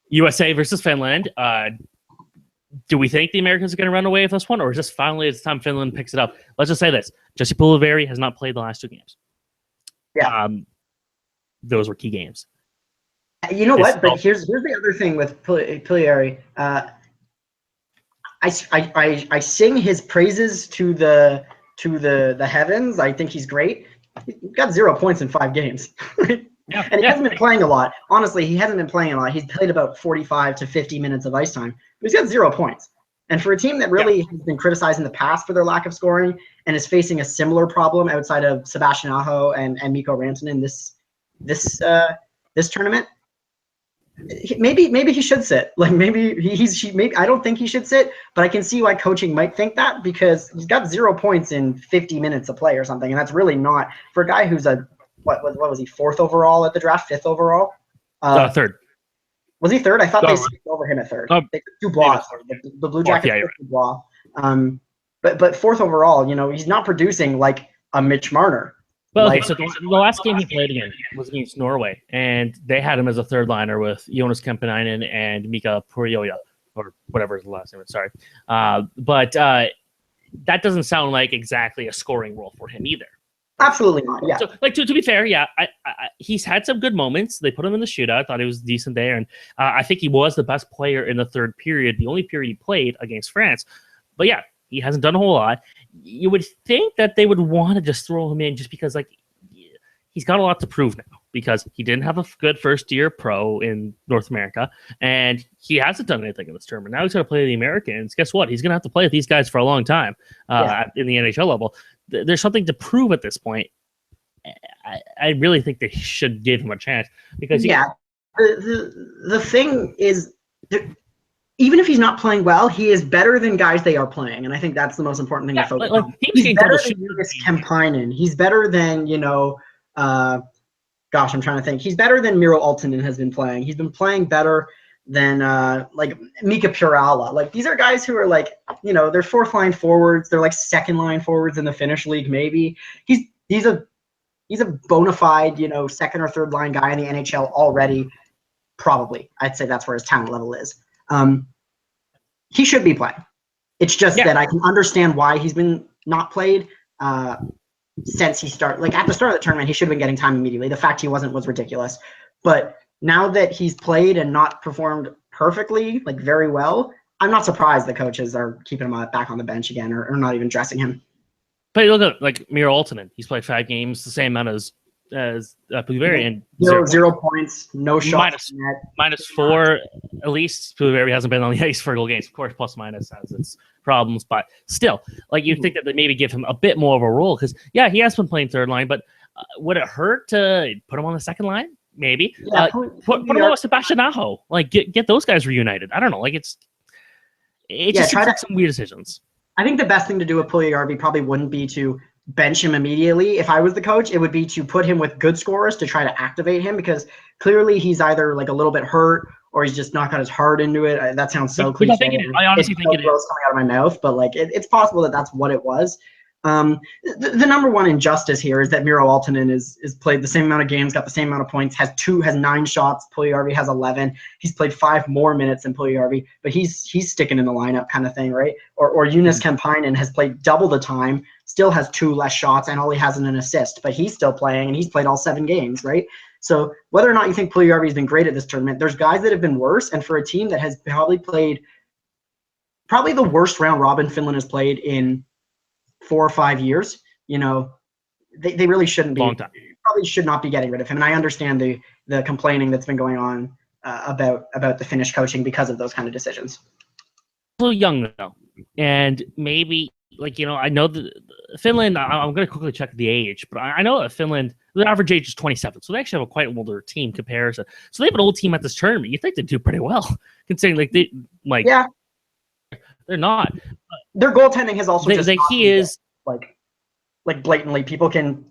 Speaker 1: USA versus Finland. Do we think the Americans are going to run away with this one, or is this finally it's time Finland picks it up? Let's just say this. Jesse Puljujärvi has not played the last 2 games.
Speaker 2: Yeah.
Speaker 1: Those were key games.
Speaker 2: You know what? But here's the other thing with Puljujärvi. I sing his praises to the heavens. I think he's great. He got 0 points in 5 games. And he hasn't been playing a lot. Honestly, he hasn't been playing a lot. He's played about 45 to 50 minutes of ice time. But he's got 0 points. And for a team that really has been criticized in the past for their lack of scoring and is facing a similar problem outside of Sebastian Aho and Mikko Rantanen this tournament, maybe he should sit. Like maybe I don't think he should sit, but I can see why coaching might think that because he's got 0 points in 50 minutes of play or something, and that's really not for a guy who's a what was he 4th overall at the draft, 5th overall?
Speaker 1: 3rd.
Speaker 2: Was he 3rd? I thought they skipped over him at 3rd. They took Dubois. The Blue Jackets took Dubois. But 4th overall, you know, he's not producing like a Mitch Marner.
Speaker 1: Well, okay, so the last game he played again was against Norway, and they had him as a 3rd liner with Jonas Kemppainen and Mika Puolella, or whatever his last name is. Sorry, but that doesn't sound like exactly a scoring role for him either.
Speaker 2: Absolutely not. Yeah.
Speaker 1: So, like to be fair, yeah, he's had some good moments. They put him in the shootout. I thought he was decent there, and I think he was the best player in the 3rd period, the only period he played against France. But yeah, he hasn't done a whole lot. You would think that they would want to just throw him in just because, like, he's got a lot to prove now because he didn't have a good first-year pro in North America, and he hasn't done anything in this tournament. Now he's going to play the Americans. Guess what? He's going to have to play with these guys for a long time in the NHL level. There's something to prove at this point. I really think they should give him a chance because
Speaker 2: the thing is, even if he's not playing well, he is better than guys they are playing, and I think that's the most important thing to focus on. He's better than Jonas Kemppainen. He's better than, you know, I'm trying to think. He's better than Miro Aaltonen has been playing. He's been playing better than like Mika Puolella. Like these are guys who are like, you know, they're 4th line forwards. They're like 2nd line forwards in the Finnish league. Maybe he's a bona fide, you know, 2nd or 3rd line guy in the NHL already. Probably, I'd say that's where his talent level is. He should be playing. It's just that I can understand why he's been not played since he started. Like at the start of the tournament, he should have been getting time immediately. The fact he wasn't was ridiculous. But now that he's played and not performed perfectly, like very well, I'm not surprised the coaches are keeping him back on the bench again or not even dressing him.
Speaker 1: But look at like Miro Aaltonen. He's played 5 games, the same amount as Pugliese, and
Speaker 2: 0 points, no shots.
Speaker 1: -4 at least. Pugliese hasn't been on the ice for goal games. Of course, plus minus has its problems, but still, like you think that they maybe give him a bit more of a role because he has been playing third line, but would it hurt to put him on the second line? Maybe put him on with Sebastian Aho. Like get those guys reunited. I don't know. Like it's just seems like some weird decisions.
Speaker 2: I think the best thing to do with Pugliese probably wouldn't be to bench him immediately. If I was the coach, it would be to put him with good scorers to try to activate him because clearly he's either like a little bit hurt or he's just not got his heart into it. That sounds so cliche.
Speaker 1: I honestly think it is
Speaker 2: coming out of my mouth, but like it's possible that that's what it was. The number one injustice here is that Miro Aaltonen is played the same amount of games, got the same amount of points, has 9 shots. Pugliese has 11. He's played 5 more minutes than Pugliese, but he's sticking in the lineup kind of thing, right? Or Jonas Kemppainen has played double the time, still has 2 less shots, and all he has is an assist, but he's still playing and he's played all 7 games, right? So whether or not you think Pugliese has been great at this tournament, there's guys that have been worse, and for a team that has probably the worst round robin Finland has played in 4 or 5 years, they really shouldn't be. Probably should not be getting rid of him. And I understand the complaining that's been going on about the Finnish coaching because of those kind of decisions.
Speaker 1: A little young though, and maybe I know that Finland. I'm going to quickly check the age, but I know that Finland, the average age is 27, so they actually have a quite older team comparison. So they have an old team at this tournament. You think they do pretty well, considering they're not.
Speaker 2: Their goaltending has also like blatantly. People can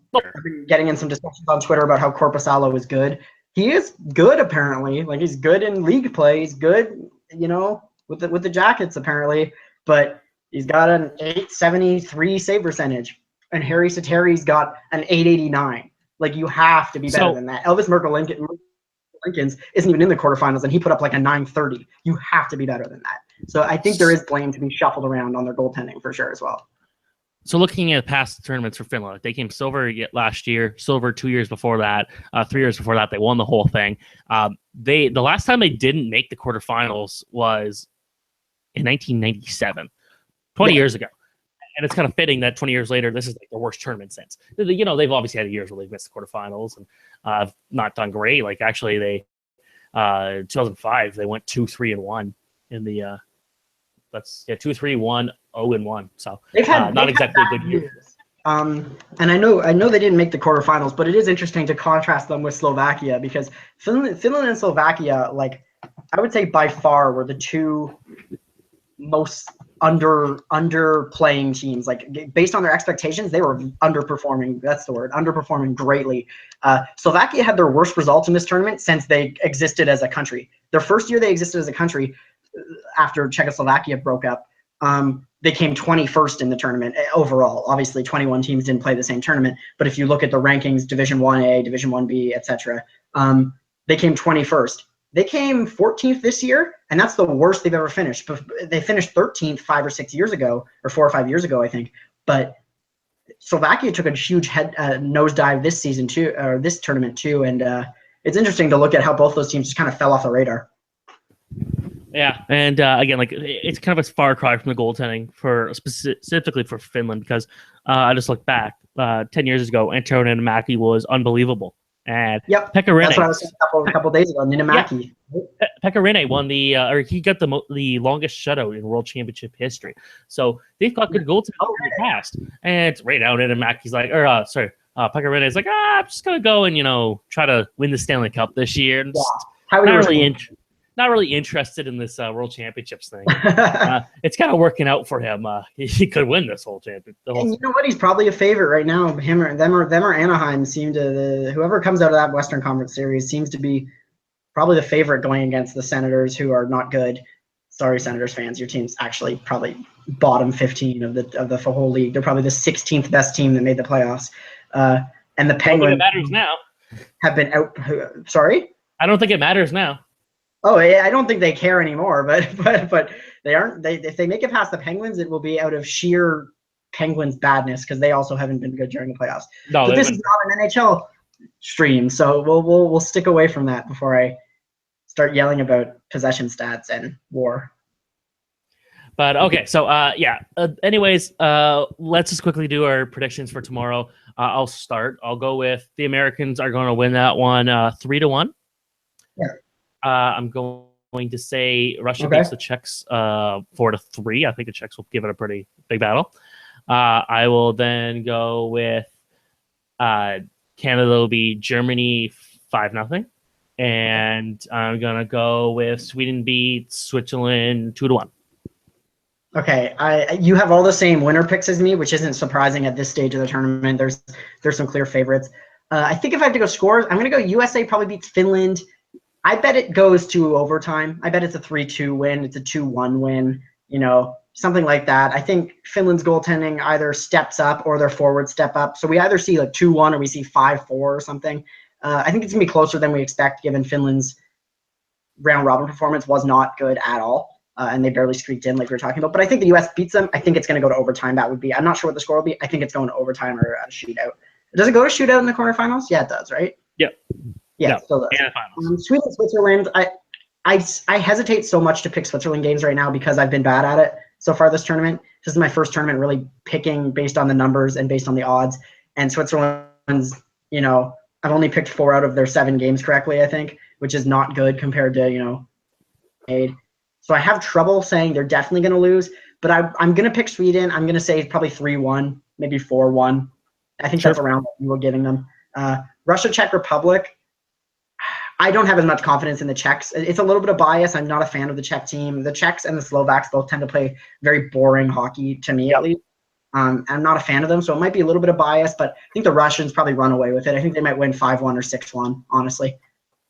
Speaker 2: getting in some discussions on Twitter about how Korpisalo is good. He is good apparently. Like he's good in league play. He's good, with the Jackets apparently. But he's got an .873 save percentage, and Harry Satteri's got an .889. Like you have to be better than that. Elvis Lincoln's isn't even in the quarterfinals, and he put up like a .930. You have to be better than that. So I think there is blame to be shuffled around on their goaltending for sure as well.
Speaker 1: So looking at past tournaments for Finland, they came silver last year, silver 2 years before that, 3 years before that, they won the whole thing. The last time they didn't make the quarterfinals was in 1997, 20 years ago. And it's kind of fitting that 20 years later, this is like the worst tournament since. They've obviously had years where they've missed the quarterfinals and not done great. Like actually, they 2005 they went 2-3-1 in the 2-3-1, 0-1. So they've had not exactly a good year.
Speaker 2: And I know they didn't make the quarterfinals, but it is interesting to contrast them with Slovakia because Finland and Slovakia, like I would say by far, were the two most underplaying teams. Like based on their expectations, they were underperforming. That's the word, underperforming greatly. Slovakia had their worst results in this tournament since they existed as a country. Their first year they existed as a country after Czechoslovakia broke up. They came 21st in the tournament overall. Obviously, 21 teams didn't play the same tournament, but if you look at the rankings, Division 1A, Division 1B, etc., they came 21st. They came 14th this year, and that's the worst they've ever finished. They finished 13th 5 or 6 years ago, or 4 or 5 years ago, I think. But Slovakia took a huge nosedive this season too, or this tournament too, and it's interesting to look at how both those teams just kind of fell off the radar.
Speaker 1: Yeah, and again, like it's kind of a far cry from the goaltending specifically for Finland because I just looked back 10 years ago, Antero Niinimäki was unbelievable, and Pekka Rinne.
Speaker 2: That's what I was saying a couple days ago. Niinimäki.
Speaker 1: Yeah. Pekka Rinne won he got the longest shutout in World Championship history. So they've got good goaltending in the past, and right now Niinimäki's like, Pekka Rinne is like, I'm just gonna go and try to win the Stanley Cup this year. And not really interested in this World Championships thing. It's kind of working out for him. He could win this whole championship.
Speaker 2: And you know what? He's probably a favorite right now. Them or Anaheim seem to whoever comes out of that Western Conference series seems to be probably the favorite going against the Senators, who are not good. Sorry, Senators fans, your team's actually probably bottom 15 of the whole league. They're probably the 16th best team that made the playoffs. And the Penguins
Speaker 1: matters now.
Speaker 2: Have been out. Sorry,
Speaker 1: I don't think it matters now.
Speaker 2: Oh yeah, I don't think they care anymore, but they aren't. If they make it past the Penguins, it will be out of sheer Penguins badness because they also haven't been good during the playoffs.
Speaker 1: No,
Speaker 2: But this is not an NHL stream, so we'll stick away from that before I start yelling about possession stats and war.
Speaker 1: But okay, so anyways, let's just quickly do our predictions for tomorrow. I'll start. I'll go with the Americans are going to win that one 3-1.
Speaker 2: Yeah.
Speaker 1: I'm going to say Russia beats the Czechs 4-3. I think the Czechs will give it a pretty big battle. I will then go with Canada will be Germany 5-0. And I'm going to go with Sweden beats Switzerland 2-1.
Speaker 2: Okay, you have all the same winner picks as me, which isn't surprising at this stage of the tournament. There's some clear favorites. I think if I have to go scores, I'm going to go USA probably beats Finland. I bet it goes to overtime. I bet it's a 3-2 win. It's a 2-1 win, something like that. I think Finland's goaltending either steps up or their forwards step up. So we either see like 2-1 or we see 5-4 or something. I think it's going to be closer than we expect given Finland's round robin performance was not good at all. And they barely squeaked in like we were talking about. But I think the U.S. beats them. I think it's going to go to overtime. I'm not sure what the score will be. I think it's going to overtime or a shootout. Does it go to shootout in the quarterfinals? Yeah, it does, right?
Speaker 1: Yep.
Speaker 2: Yeah,
Speaker 1: no,
Speaker 2: it still does. Sweden, Switzerland, I hesitate so much to pick Switzerland games right now because I've been bad at it so far this tournament. This is my first tournament really picking based on the numbers and based on the odds. And Switzerland's, I've only picked 4 out of their 7 games correctly, I think, which is not good compared to, aid. So I have trouble saying they're definitely going to lose, but I'm going to pick Sweden. I'm going to say probably 3-1, maybe 4-1. I think that's around what we were giving them. Russia, Czech Republic. I don't have as much confidence in the Czechs. It's a little bit of bias. I'm not a fan of the Czech team. The Czechs and the Slovaks both tend to play very boring hockey, to me at least. I'm not a fan of them, so it might be a little bit of bias, but I think the Russians probably run away with it. I think they might win 5-1 or 6-1, honestly.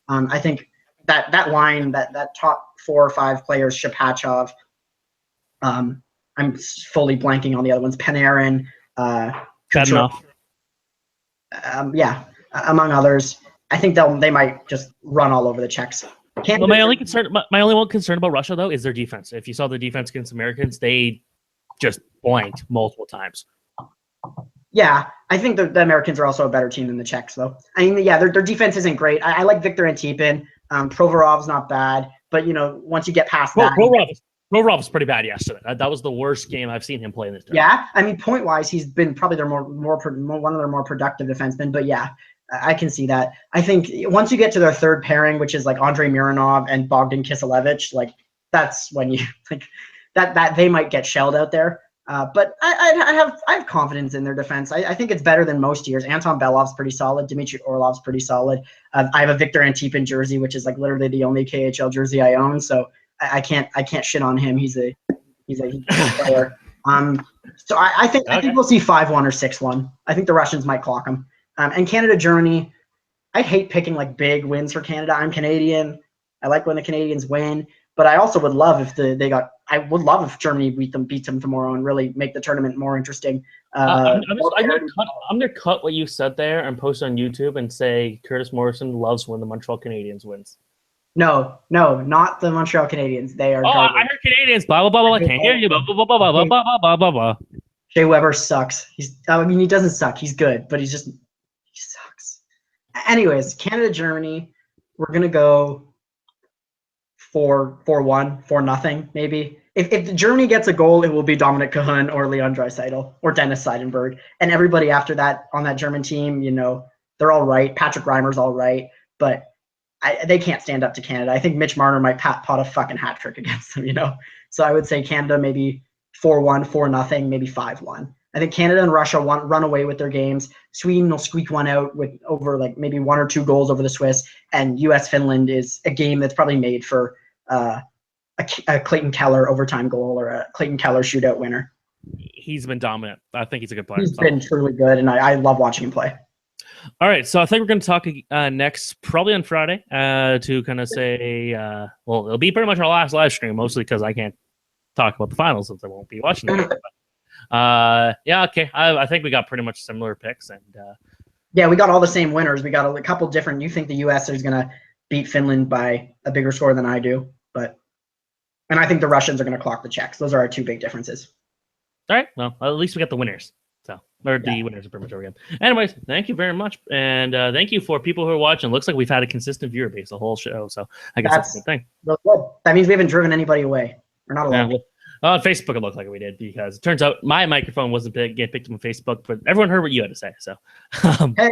Speaker 2: I think that line, that top 4 or 5 players, Shapachov, I'm fully blanking on the other ones, Panarin,
Speaker 1: Kucherov,
Speaker 2: among others. I think they might just run all over the Czechs.
Speaker 1: Well, my only concern about Russia though is their defense. If you saw the defense against Americans, they just blanked multiple times.
Speaker 2: Yeah, I think the Americans are also a better team than the Czechs, though. I mean, yeah, their defense isn't great. I like Victor Antipin. Provorov's not bad, but once you get past that,
Speaker 1: Provorov's pretty bad yesterday. That was the worst game I've seen him play in this tournament.
Speaker 2: Yeah, I mean, point wise, he's been probably their one of their more productive defensemen. But yeah, I can see that. I think once you get to their third pairing, which is like Andrei Mironov and Bogdan Kiselevich, like that's when you think that they might get shelled out there. But I have confidence in their defense. I think it's better than most years. Anton Belov's pretty solid. Dmitry Orlov's pretty solid. I have a Victor Antipin jersey, which is like literally the only KHL jersey I own. So I can't shit on him. He's a player. So I think we'll see 5-1 or 6-1. I think the Russians might clock them. And Canada, Germany. I hate picking like big wins for Canada. I'm Canadian. I like when the Canadians win. But I also would love if I would love if Germany beats them tomorrow and really make the tournament more interesting.
Speaker 1: I'm gonna cut what you said there and post it on YouTube and say Curtis Morrison loves when the Montreal Canadiens wins.
Speaker 2: No, not the Montreal Canadiens. They are.
Speaker 1: I heard Canadians. Blah blah blah blah. Can't hear you. Blah blah blah blah blah blah blah blah blah.
Speaker 2: Shea Weber sucks. He doesn't suck. He's good, but he sucks. Anyways, Canada, Germany. We're gonna go 4-1, 4-0, maybe. If Germany gets a goal, it will be Dominic Cahoon or Leon Draisaitl or Dennis Seidenberg. And everybody after that on that German team, they're all right. Patrick Reimer's all right, but they can't stand up to Canada. I think Mitch Marner might pot a fucking hat trick against them, So I would say Canada maybe 4-1, 4-0, maybe 5-1. I think Canada and Russia run away with their games. Sweden will squeak one out with over like maybe 1 or 2 goals over the Swiss. And U.S.-Finland is a game that's probably made for a Clayton Keller overtime goal or a Clayton Keller shootout winner.
Speaker 1: He's been dominant. I think he's a good player.
Speaker 2: He's been truly good, and I love watching him play.
Speaker 1: All right, so I think we're going to talk next, probably on Friday, to kind of say, it'll be pretty much our last live stream, mostly because I can't talk about the finals since I won't be watching it. Okay. I think we got pretty much similar picks, and
Speaker 2: yeah, we got all the same winners. We got a couple different. You think the U.S. is going to beat Finland by a bigger score than I do, and I think the Russians are going to clock the Czechs. Those are our two big differences.
Speaker 1: All right. Well, at least we got the winners. The winners of pretty much every game. Anyways, thank you very much, and thank you for people who are watching. Looks like we've had a consistent viewer base the whole show, so I guess that's a good thing.
Speaker 2: Really good. That means we haven't driven anybody away. We're not allowed.
Speaker 1: On Facebook, it looked like we did because it turns out my microphone wasn't getting picked up on Facebook, but everyone heard what you had to say. So,
Speaker 2: hey,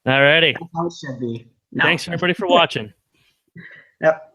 Speaker 1: alrighty.
Speaker 2: That's how it should be.
Speaker 1: No. Thanks everybody for watching.
Speaker 2: Yep.